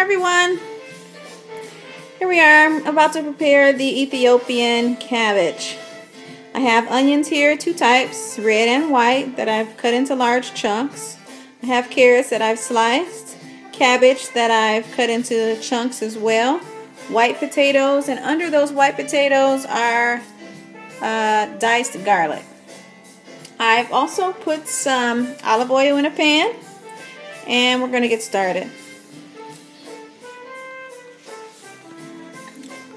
everyone. Here we are. I'm about to prepare the Ethiopian cabbage. I have onions here, two types, red and white, that I've cut into large chunks. I have carrots that I've sliced, cabbage that I've cut into chunks as well, white potatoes, and under those white potatoes are diced garlic. I've also put some olive oil in a pan, and we're going to get started.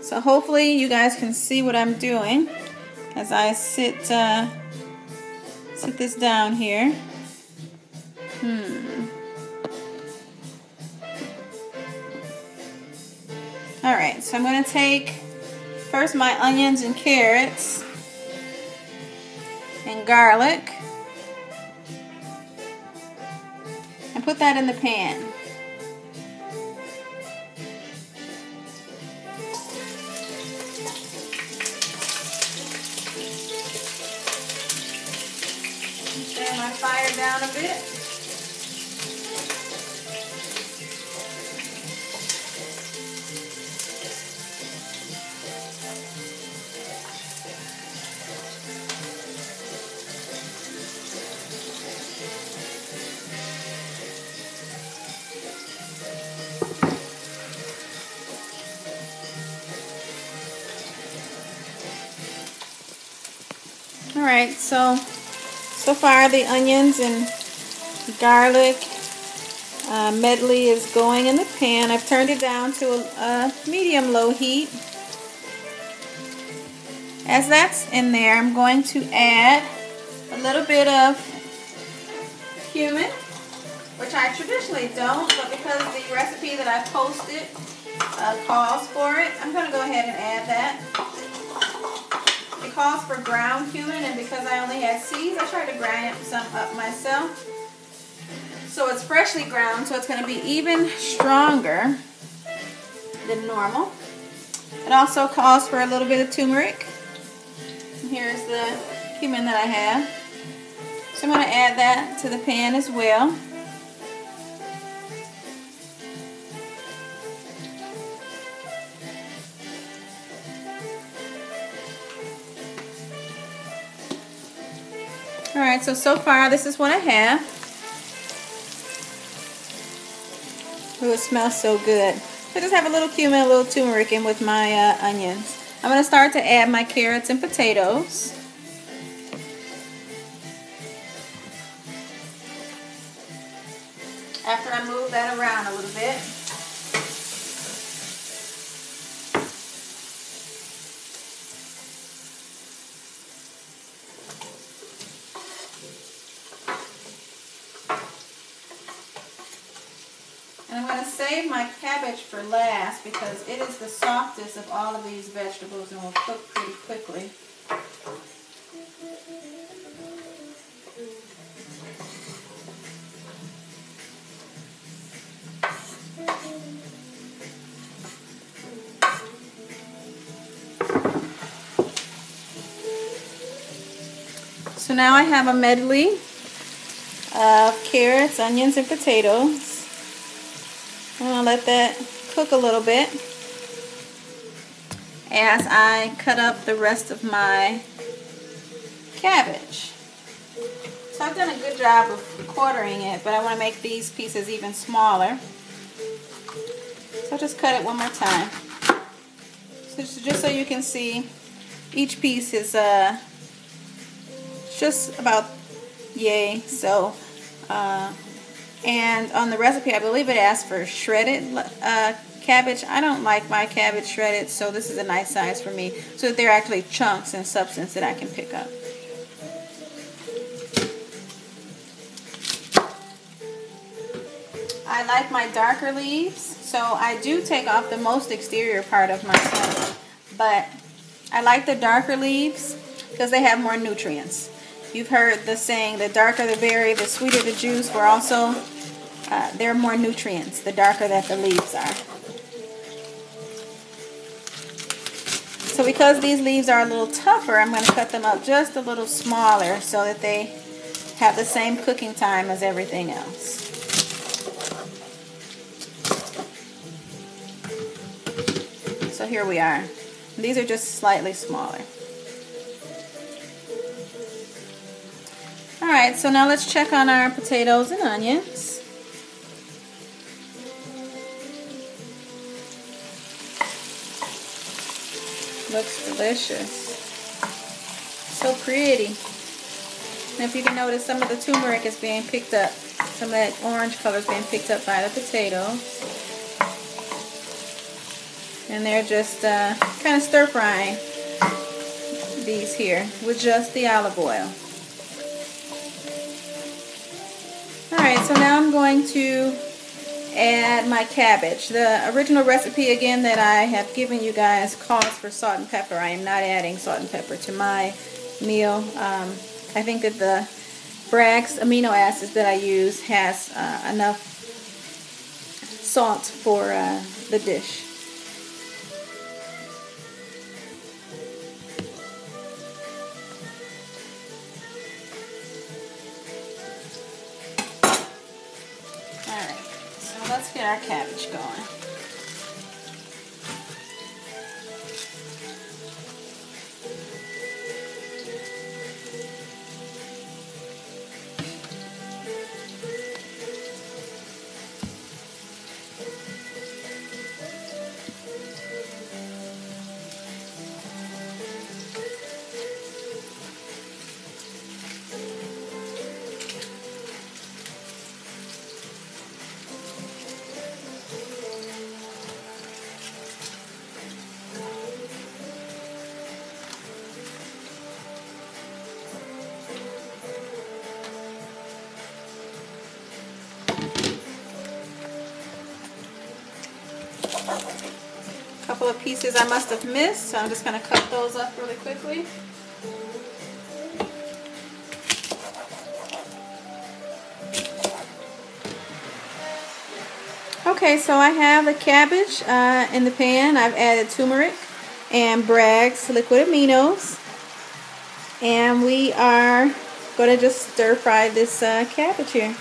So hopefully you guys can see what I'm doing as I sit this down here. Alright, so I'm going to take first my onions and carrots and garlic and put that in the pan. Turn my fire down a bit. Alright, so far the onions and garlic medley is going in the pan. I've turned it down to a medium-low heat. As that's in there, I'm going to add a little bit of cumin, which I traditionally don't, but because the recipe that I posted calls for it, I'm going to go ahead and add that. It calls for ground cumin, and because I only had seeds, I tried to grind some up myself. So it's freshly ground, so it's going to be even stronger than normal. It also calls for a little bit of turmeric. And here's the cumin that I have. So I'm going to add that to the pan as well. Alright, so far this is what I have. Oh, it smells so good. So I just have a little cumin, a little turmeric in with my onions. I'm going to start to add my carrots and potatoes. After I move that around a little bit. And I'm going to save my cabbage for last because it is the softest of all of these vegetables and will cook pretty quickly. So now I have a medley of carrots, onions, and potatoes. I'm going to let that cook a little bit as I cut up the rest of my cabbage. So I've done a good job of quartering it, but I want to make these pieces even smaller. So I'll just cut it one more time. So just so you can see, each piece is just about yay. So and on the recipe, I believe it asks for shredded cabbage. I don't like my cabbage shredded, so this is a nice size for me, so that they're actually chunks and substance that I can pick up. I like my darker leaves, so I do take off the most exterior part of my plant, but I like the darker leaves because they have more nutrients. You've heard the saying, the darker the berry, the sweeter the juice. We're also, there are more nutrients the darker that the leaves are. So because these leaves are a little tougher, I'm going to cut them up just a little smaller so that they have the same cooking time as everything else. here we are. These are just slightly smaller. Alright, so now let's check on our potatoes and onions. Looks delicious. So pretty. And if you can notice, some of the turmeric is being picked up. Some of that orange color is being picked up by the potatoes. And they're just kind of stir frying these here with just the olive oil. Alright, so now I'm going to add my cabbage. The original recipe again that I have given you guys calls for salt and pepper. I am not adding salt and pepper to my meal. I think that the Bragg's amino acids that I use has enough salt for the dish. Alright, so let's get our cabbage going. Couple of pieces I must have missed, so I'm just going to cut those up really quickly. Okay, so I have the cabbage in the pan. I've added turmeric and Bragg's liquid aminos, and we are going to just stir fry this cabbage here.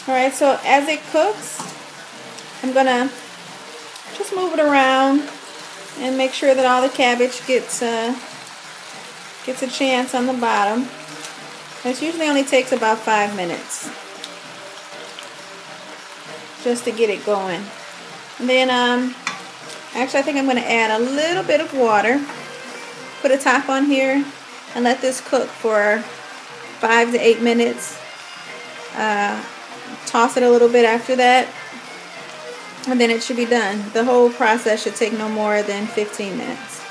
Alright, so as it cooks, I'm going to just move it around and make sure that all the cabbage gets a chance on the bottom. This usually only takes about 5 minutes just to get it going. And then actually I think I'm going to add a little bit of water, put a top on here, and let this cook for 5 to 8 minutes. Toss it a little bit after that, and then it should be done. The whole process should take no more than 15 minutes.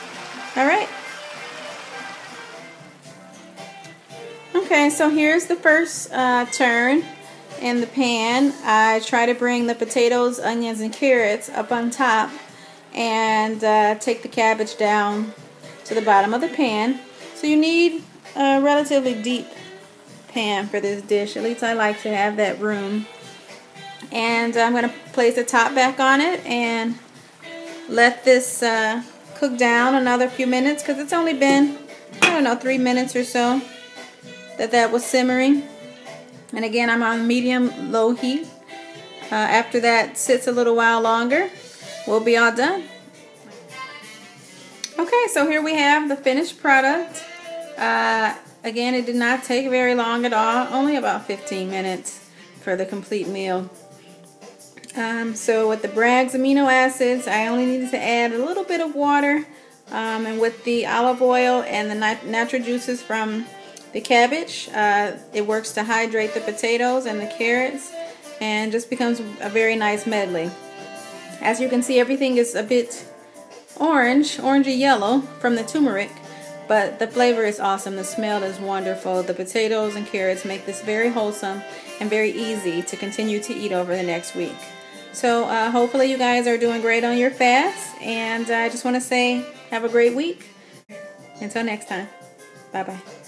Alright. Okay, so here's the first turn in the pan. I try to bring the potatoes, onions, and carrots up on top and take the cabbage down to the bottom of the pan. So you need a relatively deep pan for this dish. At least I like to have that room. And I'm going to place the top back on it and let this cook down another few minutes, because it's only been, I don't know, 3 minutes or so that was simmering. And again, I'm on medium-low heat. After that sits a little while longer, we'll be all done. Okay, so here we have the finished product. Again, it did not take very long at all, only about 15 minutes for the complete meal. So with the Bragg's amino acids, I only needed to add a little bit of water, and with the olive oil and the natural juices from the cabbage, it works to hydrate the potatoes and the carrots, and just becomes a very nice medley. As you can see, everything is a bit orangey yellow from the turmeric, but the flavor is awesome. The smell is wonderful. The potatoes and carrots make this very wholesome and very easy to continue to eat over the next week. So hopefully you guys are doing great on your fast, and I just want to say have a great week. Until next time. Bye-bye.